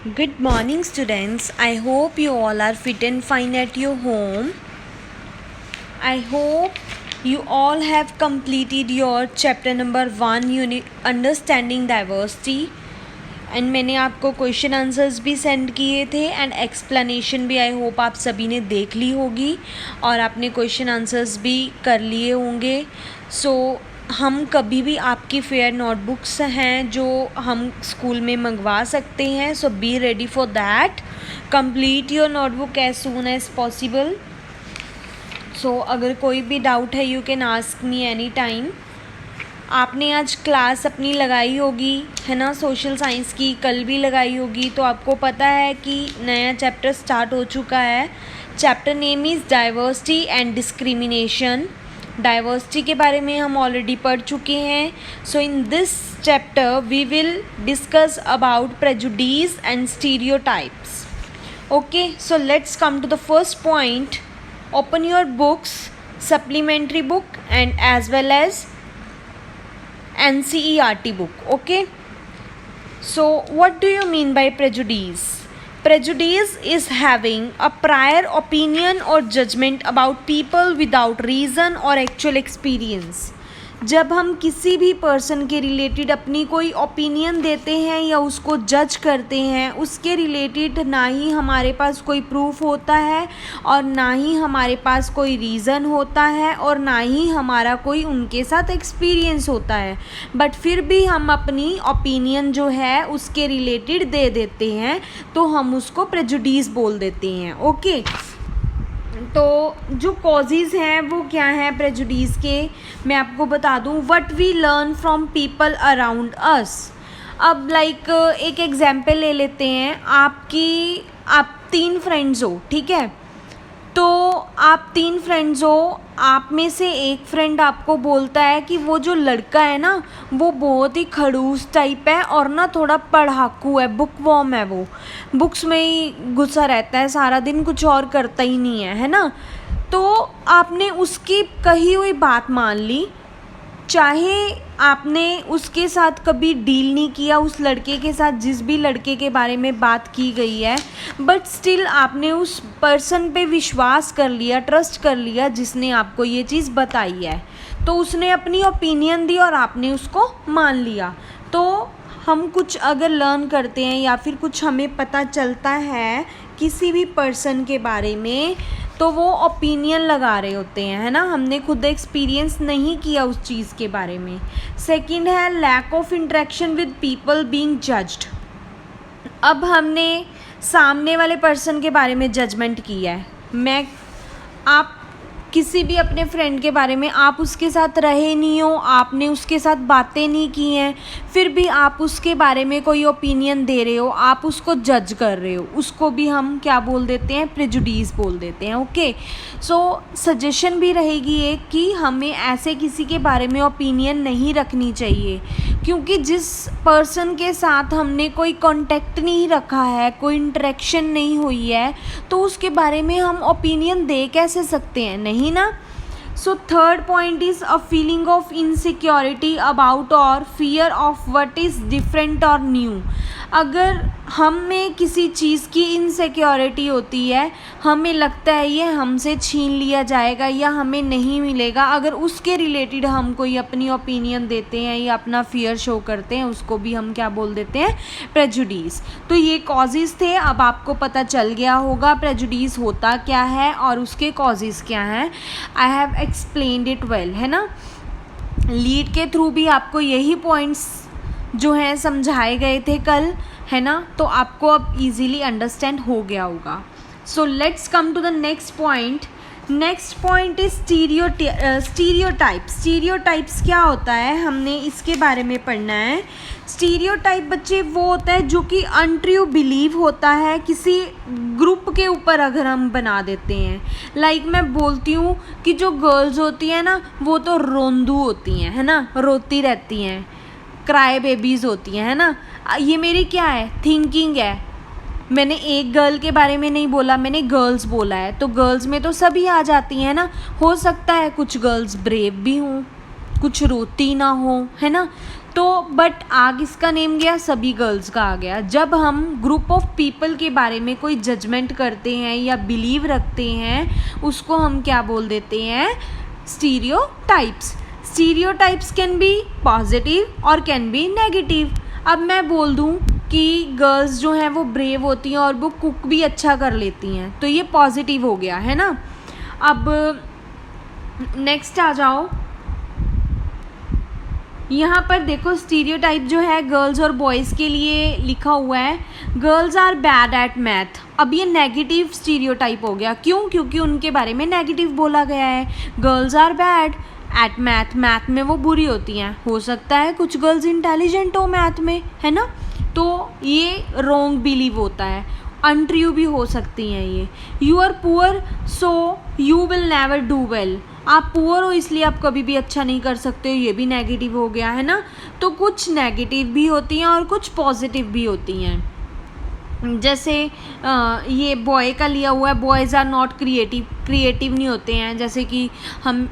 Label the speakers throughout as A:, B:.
A: Good morning, students. I hope you all are fit and fine at your home. I hope you all have completed your chapter number 1 unit understanding diversity. And मैंने आपको question answers भी send किए थे and explanation भी I hope आप सभी ने देख ली होगी और आपने क्वेश्चन आंसर्स भी कर लिए होंगे. हम कभी भी आपकी फेयर नोटबुक्स हैं जो हम स्कूल में मंगवा सकते हैं. So be ready for that. Complete your notebook as soon as possible. So अगर कोई भी डाउट है you can ask me any time. आपने आज क्लास अपनी लगाई होगी है ना, सोशल साइंस की कल भी लगाई होगी, तो आपको पता है कि नया चैप्टर स्टार्ट हो चुका है. Chapter name is diversity and discrimination. Diversity के बारे में हम ऑलरेडी पढ़ चुके हैं. So in this chapter we will discuss about prejudice and stereotypes. Okay, so let's come to the first point. Open your books, supplementary book and as well as NCERT book. Okay, so what do you mean by prejudice? Prejudice is having a prior opinion or judgment about people without reason or actual experience. जब हम किसी भी person के related अपनी कोई opinion देते हैं या उसको जज करते हैं, उसके रिलेटेड ना ही हमारे पास कोई प्रूफ होता है और ना ही हमारे पास कोई रीज़न होता है और ना ही हमारा कोई उनके साथ एक्सपीरियंस होता है, बट फिर भी हम अपनी ओपिनियन जो है उसके रिलेटेड दे देते हैं, तो हम उसको प्रेजुडिस बोल देते हैं. ओके, तो जो कॉजेज़ हैं वो क्या हैं प्रेजुडिस के, मैं आपको बता दूं. What we learn from people around us. अब लाइक एक एग्जांपल ले लेते हैं. आप 3 फ्रेंड्स हो, ठीक है. तो आप 3 फ्रेंड्स हो, आप में से एक फ्रेंड आपको बोलता है कि वो जो लड़का है ना वो बहुत ही खड़ूस टाइप है और ना थोड़ा पढ़ाकू है, बुक वॉर्म है, वो बुक्स में ही घुसा रहता है सारा दिन, कुछ और करता ही नहीं है ना. तो आपने उसकी कही हुई बात मान ली, चाहे आपने उसके साथ कभी डील नहीं किया, उस लड़के के साथ जिस भी लड़के के बारे में बात की गई है, बट स्टिल आपने उस पर्सन पे विश्वास कर लिया, ट्रस्ट कर लिया जिसने आपको ये चीज़ बताई है. तो उसने अपनी ओपिनियन दी और आपने उसको मान लिया. तो हम कुछ अगर लर्न करते हैं या फिर कुछ हमें पता चलता है किसी भी पर्सन के बारे में, तो वो ओपिनियन लगा रहे होते हैं, है ना, हमने खुद एक्सपीरियंस नहीं किया उस चीज़ के बारे में. सेकंड है lack of interaction with people being judged. अब हमने सामने वाले पर्सन के बारे में जजमेंट किया है. आप किसी भी अपने फ्रेंड के बारे में, आप उसके साथ रहे नहीं हो, आपने उसके साथ बातें नहीं की हैं, फिर भी आप उसके बारे में कोई ओपिनियन दे रहे हो, आप उसको जज कर रहे हो, उसको भी हम क्या बोल देते हैं, प्रेजुडिस बोल देते हैं. ओके, सो सजेशन भी रहेगी एक कि हमें ऐसे किसी के बारे में ओपिनियन नहीं रखनी चाहिए, क्योंकि जिस पर्सन के साथ हमने कोई कांटेक्ट नहीं रखा है, कोई इंटरेक्शन नहीं हुई है, तो उसके बारे में हम ओपिनियन दे कैसे सकते हैं, नहीं ना. So third point is a feeling of insecurity about और fear of what is different और न्यू. अगर हम में किसी चीज़ की इनसिक्योरिटी होती है, हमें लगता है ये हमसे छीन लिया जाएगा या हमें नहीं मिलेगा, अगर उसके रिलेटेड हम कोई अपनी ओपिनियन देते हैं या अपना फियर शो करते हैं, उसको भी हम क्या बोल देते हैं, प्रेजुडिस. तो ये कॉजेज़ थे. अब आपको पता चल गया होगा प्रेजुडिस होता क्या है और उसके कॉजेज़ क्या हैं. I have explained it well, है ना. लीड के थ्रू भी आपको यही पॉइंट्स जो हैं समझाए गए थे कल, है ना, तो आपको अब इजीली अंडरस्टैंड हो गया होगा. So let's come to the next point. Next point is stereotype. Stereotypes क्या होता है, हमने इसके बारे में पढ़ना है. स्टीरियोटाइप बच्चे वो होता है जो कि अनट्रू बिलीव होता है किसी ग्रुप के ऊपर अगर हम बना देते हैं. लाइक मैं बोलती हूँ कि जो गर्ल्स होती हैं ना वो तो रोंदू होती हैं, है ना, रोती रहती हैं, क्राई बेबीज़ होती हैं, है ना. ये मेरी क्या है, थिंकिंग है. मैंने एक गर्ल के बारे में नहीं बोला, मैंने गर्ल्स बोला है, तो गर्ल्स में तो सभी आ जाती हैं ना. हो सकता है कुछ गर्ल्स ब्रेव भी हों, कुछ रोती ना हो, है ना। तो बट आ किसका नेम गया, सभी गर्ल्स का आ गया। जब हम ग्रुप ऑफ पीपल के बारे में कोई जजमेंट करते हैं या बिलीव रखते हैं, उसको हम क्या बोल देते हैं, stereotypes. Stereotypes can be positive और कैन बी नेगेटिव। अब मैं बोल दूं कि गर्ल्स जो हैं वो ब्रेव होती हैं और वो कुक भी अच्छा कर लेती हैं, तो ये पॉजिटिव हो गया, है ना। अब नेक्स्ट आ जाओ, यहाँ पर देखो स्टीरियोटाइप जो है गर्ल्स और बॉयज़ के लिए लिखा हुआ है, girls are bad at math. अब ये नेगेटिव स्टीरियोटाइप हो गया, क्यों, क्योंकि उनके बारे में नेगेटिव बोला गया है। Girls are bad at math, math में वो बुरी होती हैं। हो सकता है कुछ गर्ल्स इंटेलिजेंट हो मैथ में, है ना, तो ये रॉन्ग बिलीव होता है, अनट्रू भी हो सकती हैं ये। You are poor so you will never do well, आप पुअर हो इसलिए आप कभी भी अच्छा नहीं कर सकते हो, ये भी नेगेटिव हो गया, है ना। तो कुछ नेगेटिव भी होती हैं और कुछ पॉजिटिव भी होती हैं। जैसे ये बॉय का लिया हुआ है, बॉयज़ आर नॉट क्रिएटिव नहीं होते हैं। जैसे कि हम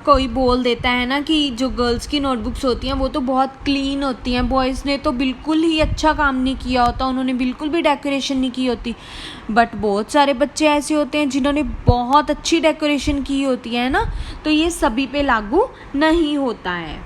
A: कोई बोल देता है ना कि जो गर्ल्स की नोटबुक्स होती हैं वो तो बहुत क्लीन होती हैं, बॉयज़ ने तो बिल्कुल ही अच्छा काम नहीं किया होता, उन्होंने बिल्कुल भी डेकोरेशन नहीं की होती। बट बहुत सारे बच्चे ऐसे होते हैं जिन्होंने बहुत अच्छी डेकोरेशन की होती है ना, तो ये सभी पे लागू नहीं होता है।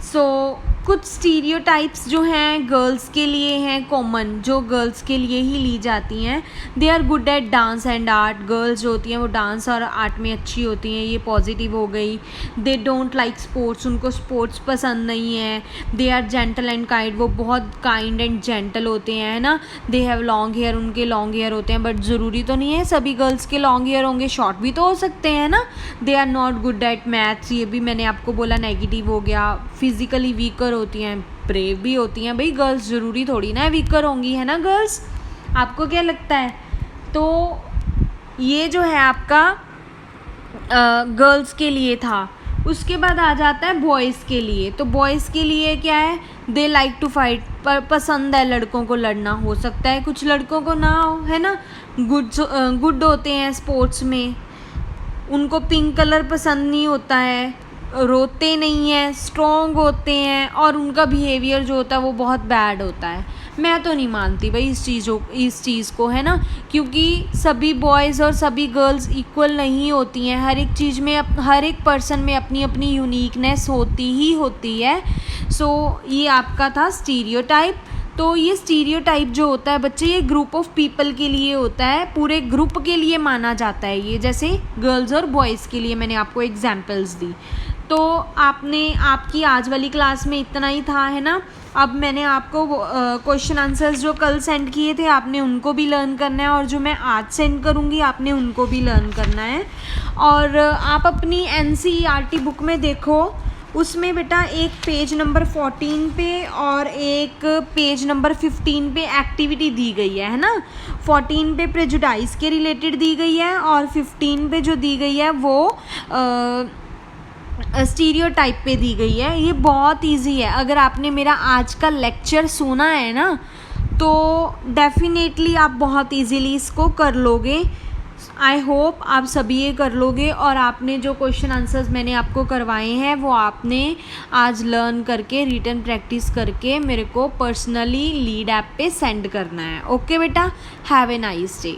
A: सो कुछ स्टीरियोटाइप्स जो हैं गर्ल्स के लिए हैं कॉमन, जो गर्ल्स के लिए ही ली जाती हैं। They are good at dance and art, girls जो होती हैं वो डांस और आर्ट में अच्छी होती हैं, ये पॉजिटिव हो गई। दे डोंट लाइक स्पोर्ट्स, उनको स्पोर्ट्स पसंद नहीं है। They are gentle and kind, वो बहुत काइंड एंड जेंटल होते हैं, है ना। दे हैव लॉन्ग हेयर, उनके लॉन्ग हेयर होते हैं, बट ज़रूरी तो नहीं है सभी गर्ल्स के लॉन्ग हेयर होंगे, शॉर्ट भी तो हो सकते हैं ना। They are not good at maths, ये भी मैंने आपको बोला नेगेटिव हो गया। फिजिकली वीकर होती हैं, ब्रेव भी होती हैं, भाई गर्ल्स ज़रूरी थोड़ी ना वीकर होंगी, है ना गर्ल्स, आपको क्या लगता है। तो ये जो है आपका गर्ल्स के लिए था। उसके बाद आ जाता है बॉयज़ के लिए। तो बॉयज़ के लिए क्या है, दे लाइक टू फाइट, पसंद है लड़कों को लड़ना, हो सकता है कुछ लड़कों को ना हो, है ना। गुड होते हैं स्पोर्ट्स में, उनको पिंक कलर पसंद नहीं होता है, रोते नहीं हैं, स्ट्रॉन्ग होते हैं, और उनका बिहेवियर जो होता है वो बहुत बैड होता है। मैं तो नहीं मानती भाई इस चीज़ को, है ना, क्योंकि सभी बॉयज़ और सभी गर्ल्स इक्वल नहीं होती हैं। हर एक चीज़ में हर एक पर्सन में अपनी अपनी यूनिकनेस होती ही होती है। सो ये आपका था स्टीरियोटाइप। तो ये स्टीरियोटाइप जो होता है बच्चे, ये ग्रुप ऑफ पीपल के लिए होता है, पूरे ग्रुप के लिए माना जाता है ये, जैसे गर्ल्स और बॉयज़ के लिए मैंने आपको एग्जांपल्स दी। तो आपकी आज वाली क्लास में इतना ही था, है ना। अब मैंने आपको क्वेश्चन आंसर्स जो कल सेंड किए थे आपने उनको भी लर्न करना है, और जो मैं आज सेंड करूँगी आपने उनको भी लर्न करना है। और आप अपनी NCERT बुक में देखो, उसमें बेटा एक पेज नंबर 14 पे और एक पेज नंबर 15 पे एक्टिविटी दी गई है ना। 14 पे प्रेजुडाइज के रिलेटेड दी गई है और 15 पे जो दी गई है वो स्टीरियोटाइप पे दी गई है। ये बहुत इजी है, अगर आपने मेरा आज का लेक्चर सुना है ना तो डेफिनेटली आप बहुत इजीली इसको कर लोगे। आई होप आप सभी ये कर लोगे, और आपने जो क्वेश्चन आंसर्स मैंने आपको करवाए हैं वो आपने आज लर्न करके रिटन प्रैक्टिस करके मेरे को पर्सनली लीड ऐप पे सेंड करना है। ओके बेटा, हैव ए नाइस डे।